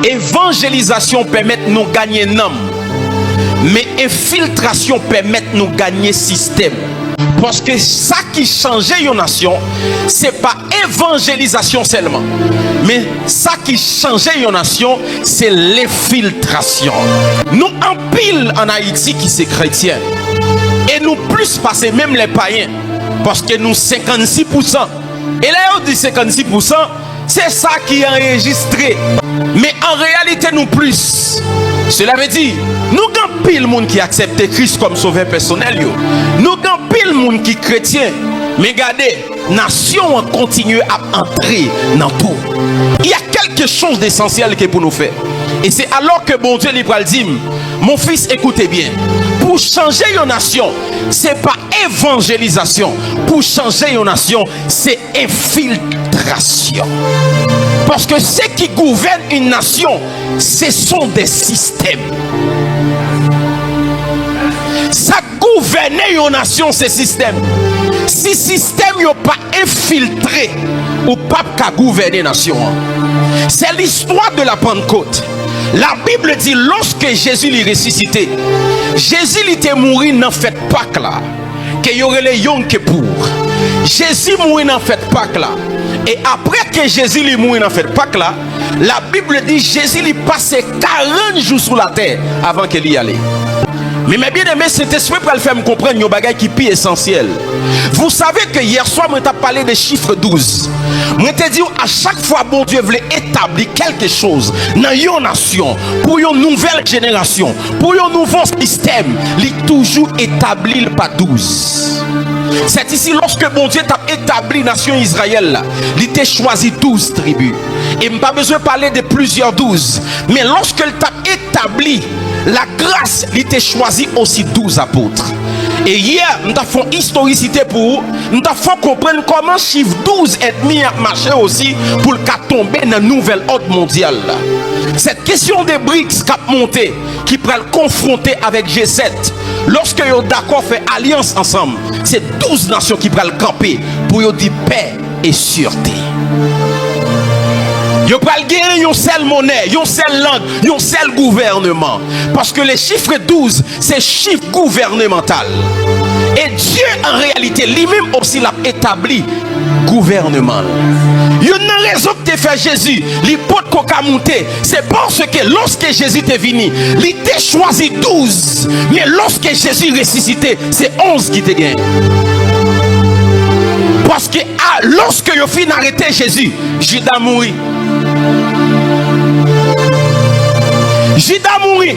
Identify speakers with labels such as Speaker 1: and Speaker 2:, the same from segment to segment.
Speaker 1: Évangélisation permet de nous gagner nom, mais infiltration permet de nous gagner système. Parce que ça qui changeait une nation, c'est pas évangélisation seulement, mais ça qui changeait une nation, c'est l'infiltration. Nous en pile en Haïti qui c'est chrétien, et nous plus passer même les païens, parce que nous 56%. Et là on dit 56%, c'est ça qui est enregistré. Mais en réalité nous plus. Cela veut dire, nous avons pile monde qui accepte Christ comme sauveur personnel. Nous avons pile monde qui est chrétien. Mais regardez, nation continue à entrer dans tout. Il y a quelque chose d'essentiel qui est pour nous faire. Et c'est alors que bon Dieu lui dit, mon fils, écoutez bien. Pour changer une nation, c'est pas évangélisation. Pour changer une nation, c'est infiltration. Parce que ceux qui gouvernent une nation, ce sont des systèmes. Ça gouverner une nation, ces systèmes. Si système n'est pas infiltré, ou pas qu'à gouverner une nation. C'est l'histoire de la Pentecôte. La Bible dit, lorsque Jésus l'est ressuscité, Jésus était mort dans cette Pâques là, qu'il y aurait les yons que pour. Jésus mourit dans cette Pâques là. Et après que Jésus est mort dans cette Pâques là, la Bible dit Jésus est passé 40 jours sur la terre avant qu'il y allait. Mais mes bien-aimés, cet esprit pour le faire me comprendre une bagaille qui est plus essentiel. Vous savez que hier soir, je t'ai parlé des chiffres 12. Je t'ai dit à chaque fois, bon Dieu voulait établir quelque chose dans une nation, pour une nouvelle génération, pour un nouveau système, il est toujours établi par 12. C'est ici, lorsque bon Dieu t'a établi la nation Israël, il t'a choisi 12 tribus. Et je n'ai pas besoin de parler de plusieurs 12. Mais lorsque il t'a établi la grâce, il t'a choisi aussi 12 apôtres. Et hier, nous avons fait une historicité pour vous. Nous avons fait comprendre comment chiffre 12 est mis à marcher aussi pour le cas tomber dans la nouvelle ordre mondiale. Cette question des BRICS qui a monté, qui peut le confronter avec G7, lorsque ils ont d'accord fait alliance ensemble, c'est 12 nations qui peuvent le camper pour dire paix et sûreté. Ils peuvent gagner une seule monnaie, une seule langue, un seul gouvernement. Parce que les chiffres 12, c'est chiffre gouvernemental. Et Dieu, en réalité, lui-même aussi l'a établi gouvernement. Il y a une raison que tu fait Jésus, l'hypothèse qu'on a monté, c'est parce que lorsque Jésus est venu, il t'a choisi 12. Mais lorsque Jésus est ressuscité, c'est 11 qui te gagne. Parce que lorsque il fin d'arrêter Jésus, Judas mourit. Judas mourit.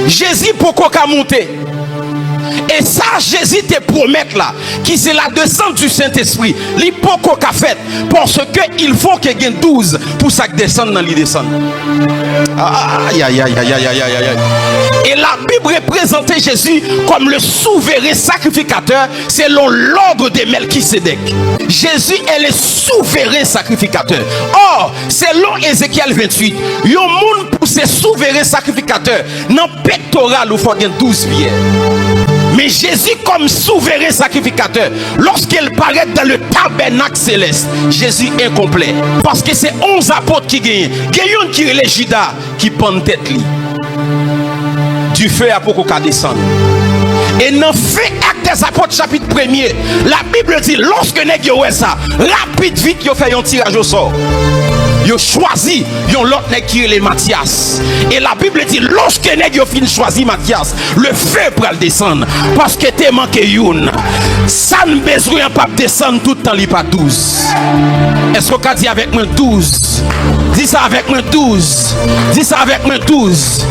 Speaker 1: Jésus pourquoi qu'a monté? Et ça, Jésus te promet là, qui c'est la descente du Saint-Esprit. L'hypoco qu'a fait, parce qu'il faut qu'il y ait 12 pour ça que descende dans l'idée descendre. Aïe, aïe, aïe, aïe, aïe, aïe, aïe. Et la Bible représentait Jésus comme le souverain sacrificateur selon l'ordre de Melchisédek. Jésus est le souverain sacrificateur. Or, selon Ézéchiel 28, il y a un monde pour ces souverains sacrificateurs dans le pectoral où il faut 12 pieds. Mais Jésus comme souverain sacrificateur, lorsqu'il paraît dans le tabernacle céleste, Jésus est incomplet. Parce que c'est 11 apôtres qui gagnent. Gagnent qui est les Judas qui pendent tête li. Du feu à beaucoup qu'à descendre. Et dans fait acte des apôtres chapitre 1er, la Bible dit lorsque nèg yo wè ça, rapide vite yo fait un tirage au sort. Yo choisi yon l'autre nèg qui est les Matthias. Et la Bible dit lorsque nèg yo fin choisi Matthias, le feu pour le descendre parce que t'es manqué youn. Ça ne besoin pas descendre tout le temps li pas 12. Est-ce qu'on a dit avec moi 12? Dis ça avec moi 12. Dis ça avec moi 12.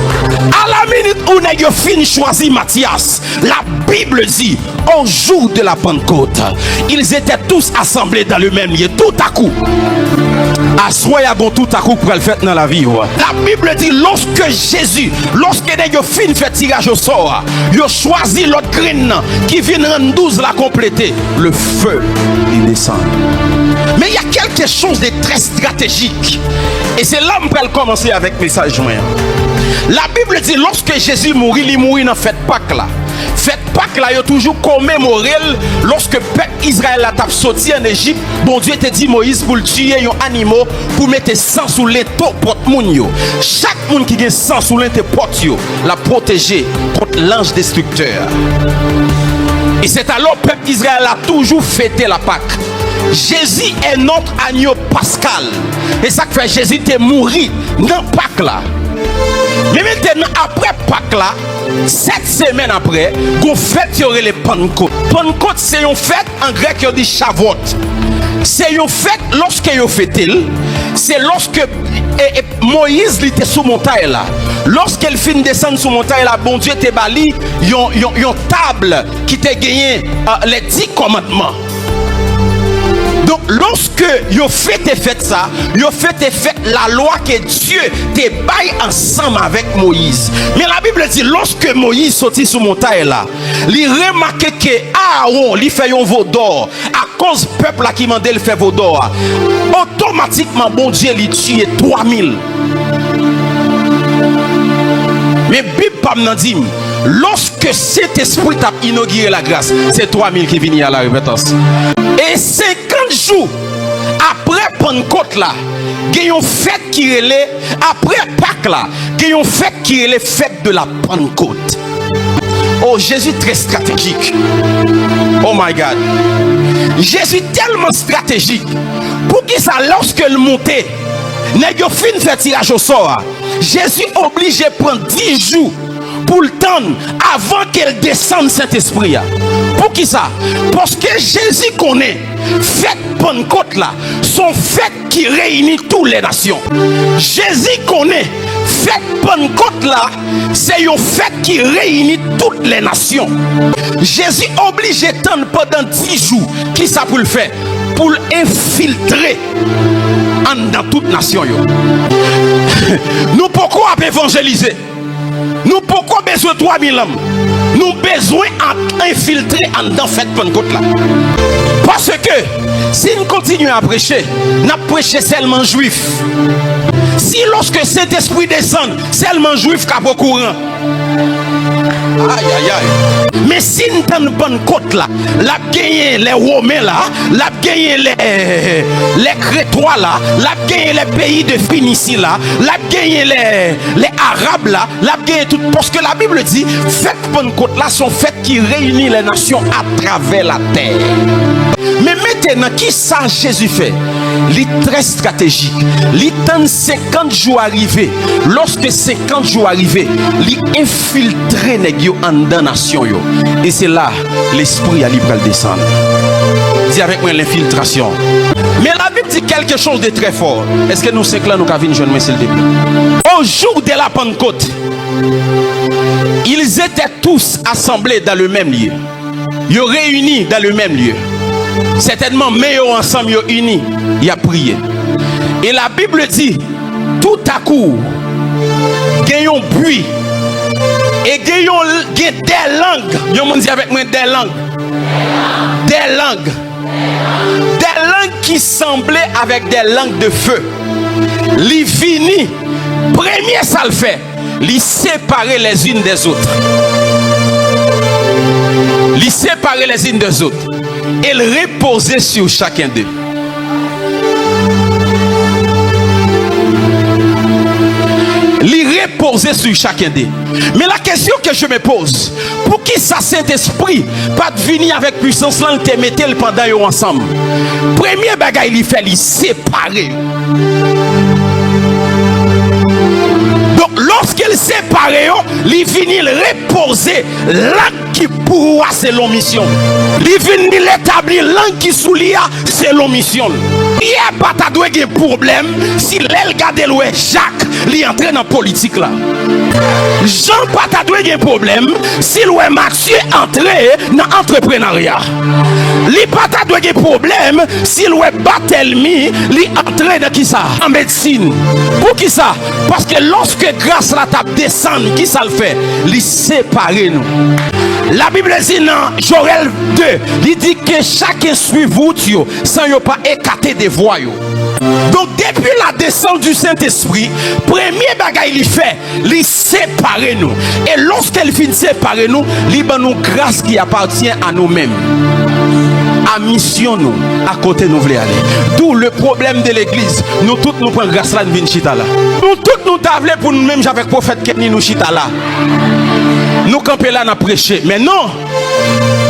Speaker 1: À la minute où nèg yo fin choisi Matthias, la Bible dit au jour de la Pentecôte, ils étaient tous assemblés dans le même lieu tout à coup. À soi ya bon tout à coup pour le faire dans la vie. La Bible dit lorsque Jésus, lorsque nèg yo fin fait tirage au sort, yo choisi l'autre graine qui vient rendre 12 la compléter, le feu il descend. Mais il y a quelque chose de très stratégique. Et c'est là que je vais commencer avec le message. La Bible dit lorsque Jésus mourit, il mourit dans cette Pâques là. Fête Pâques là, il a toujours commémoré lorsque le peuple Israël a sorti en Égypte. Bon Dieu t'a dit Moïse pour tuer un animal pour mettre sang sous les porte moun yo. Chaque monde qui a sang sous les porte yo, la protéger contre l'ange destructeur. Et c'est alors que le peuple Israël a toujours fêté la Pâque. Jésus est notre agneau pascal. Et ça fait Jésus est mort dans Pâques là. Mais maintenant, après Pâques là, 7 semaines après, vous faites les Pentecôte. Pentecôte, c'est une fête en grec qui dit Shavuot. C'est une fête lorsque vous faites, c'est lorsque Moïse était sous montagne là. Lorsqu'elle finit de descendre sous montagne là, bon Dieu te bali, yon table qui t'a gagné les 10 commandements. Donc, lorsque vous faites ça, vous faites la loi que Dieu te baille ensemble avec Moïse. Mais la Bible dit, lorsque Moïse sortit sous montagne là, il remarque que Aaron, il fait un veau d'or. À cause du peuple là qui m'a dit, il fait veau d'or. Automatiquement, bon Dieu, il tue 3000. Mais Bible pas me dit, lorsque cet esprit t'a inauguré la grâce, c'est 3000 qui viennent à la repentance. Et 50 jours après Pentecôte là, il y a une fête qui est après Pâques là, il y a une fête qui est fête de la Pentecôte. Oh, Jésus très stratégique. Oh my God. Jésus tellement stratégique. Pour qui ça, lorsque le montait, n'a pas fini de faire tirage au sort. Jésus obligé de prendre 10 jours pour le temps avant qu'elle descende Saint-Esprit. Pour qui ça? Parce que Jésus connaît fête Pentecôte là, son fête qui réunit toutes les nations. Jésus connaît fête Pentecôte là, c'est une fête qui réunit toutes les nations. Jésus obligé de tendre pendant 10 jours. Qui ça pour le faire? Pour infiltrer dans toute nation. Nous pourquoi évangéliser? Nous pourquoi besoin de 3000 hommes? Nous besoin d'infiltrer dans cette Pentecôte là. Parce que si nous continuons à prêcher, nous prêchons seulement juifs. Si lorsque cet esprit descend, seulement juifs qui ont courant. Aïe aïe aïe. Mais si nous avons une bonne côte là, la gagné les Romains là, la gagné les Crétois là, la gagné les pays de Phénicie là, la gagné les Arabes là, la gagné tout. Parce que la Bible dit, fête Pentecôte là sont fêtes qui réunissent les nations à travers la terre. Mais maintenant, qui ça Jésus fait? Il est très stratégique. Il tente 50 jours arrivés. Lorsque 50 jours arrivés, il infiltre les gens en dans nation. Et c'est là l'esprit a libre à descendre. Dis avec moi l'infiltration. Mais la Bible dit quelque chose de très fort. Est-ce que nous sommes là, nous avons une jeune s'il te plaît? Au jour de la Pentecôte, ils étaient tous assemblés dans le même lieu. Ils réunis dans le même lieu. Certainement, mais ensemble, ils unis, ils ont prié. Et la Bible dit, tout à coup, il y a un bruit. Et il y a des langues. Vous me dites avec moi des langues. Des langues. Des langues qui semblaient avec des langues de feu. Les finis, premier ça le fait, les séparer les unes des autres. Les séparer les unes des autres. Et le reposer sur chacun d'eux. Les reposer sur chacun d'eux. Mais la question que je me pose, pour qui ça Saint-Esprit pas de venir avec puissance là, te mettre pendant eux ensemble? Premier bagage il fait les séparer. Donc lorsqu'il sépare, il finit de reposer là qui pourra c'est l'omission. Il finit d'établir langue qui soulia c'est l'omission. Il n'y a pas de problème si l'elle garde le Jacques, il entre dans la politique là. Jean pas de problème si le Mathieu entre dans l'entrepreneuriat. Il n'y a pas de problème si le Barthélemy il entre dans qui ça? En médecine. Pour qui ça? Parce que lorsque grâce à la table descend, qui ça le fait? Il sépare nous. La Bible dit dans Joël 2, il dit que chacun suit vous sans pas écarter des voies. Donc depuis la descente du Saint-Esprit, premier bagage il fait, il sépare nous. Et lorsqu'elle finit de séparer nous, il donne nous grâce qui appartient à nous-mêmes. À mission nous, à côté nous voulons aller. D'où le problème de l'église. Nous tous nous prenons grâce là, nous venons chita là. Nous tous nous t'avons pour nous-mêmes avec le prophète Kenny nous chita là. Nous camper là, nous prêcher. Mais non.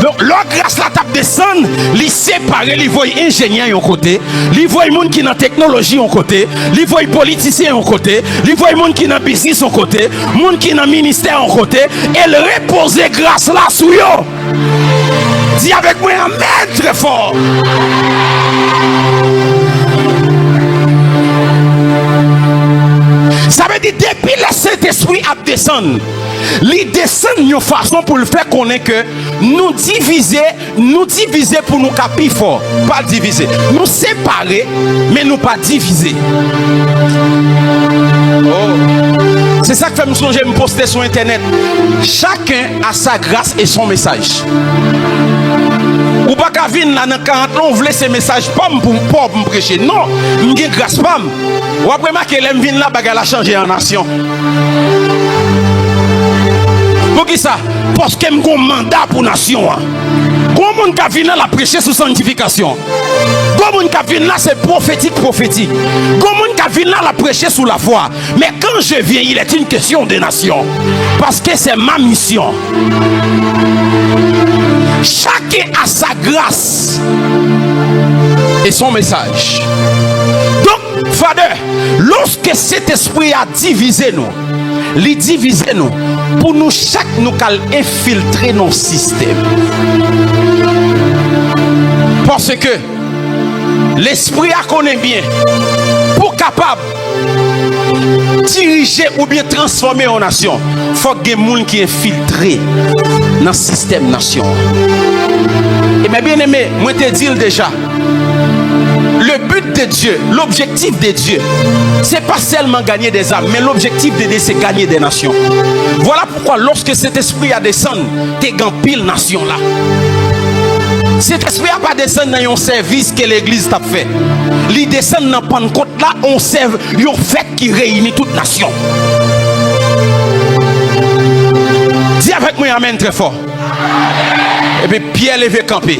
Speaker 1: Donc, leur grâce la tape descend, les séparer, les voient ingénieurs en côté, les voient gens qui dans technologie en côté, les voient politiciens en côté, les voient gens qui dans business en côté, gens qui dans ministère en côté, et le reposer grâce là sur eux. Dis avec moi amen très fort. Ça veut dire depuis le Saint-Esprit a descendu, il descend une façon pour le faire connaître que nous diviser pour nous caper fort, pas diviser. Nous séparer, mais nous pas diviser. Oh. C'est ça que fait me songer me poster sur internet. Chacun a sa grâce et son message. Ou pas qu'à venir là dans 40 ans, on voulait ces messages pas pour me prêcher. Non, m'gé grâce pas. Ou après ma que l'aime venir là bagarre la changer en nation. Pour qui ça? Parce que m'gon mandat pour nation. Comment moun ka vient là prêcher sur sanctification? Comment moun ka vient là c'est prophétique. Comment moun ka vient là la prêcher sur la foi? Mais quand je viens, il est une question de nation. Parce que c'est ma mission. Chacun a sa grâce et son message. Donc, Father, lorsque cet esprit a divisé nous, les diviser nous, pour nous chaque nous cal infiltrer nos systèmes. Parce que l'esprit a connaît bien pour capable diriger ou bien transformer en nation. Il faut que des gens qui infiltré dans le système nation. Et mes bien-aimés, moi te dis déjà, le but de Dieu, l'objectif de Dieu, c'est pas seulement gagner des âmes, mais l'objectif de Dieu, c'est gagner des nations. Voilà pourquoi lorsque cet esprit a descendu, t'es dans pile nation là. Cet esprit n'a pas descendu dans un service que l'église t'a fait. Il descend dans Pentecôte là, on serve une fête qui réunit toute nation. Dis avec moi amen très fort. Et puis Pierre levé camper.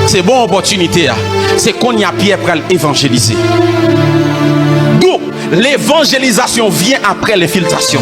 Speaker 1: C'est une bonne opportunité. C'est qu'on y a Pierre pour évangéliser. D'où l'évangélisation vient après l'infiltration.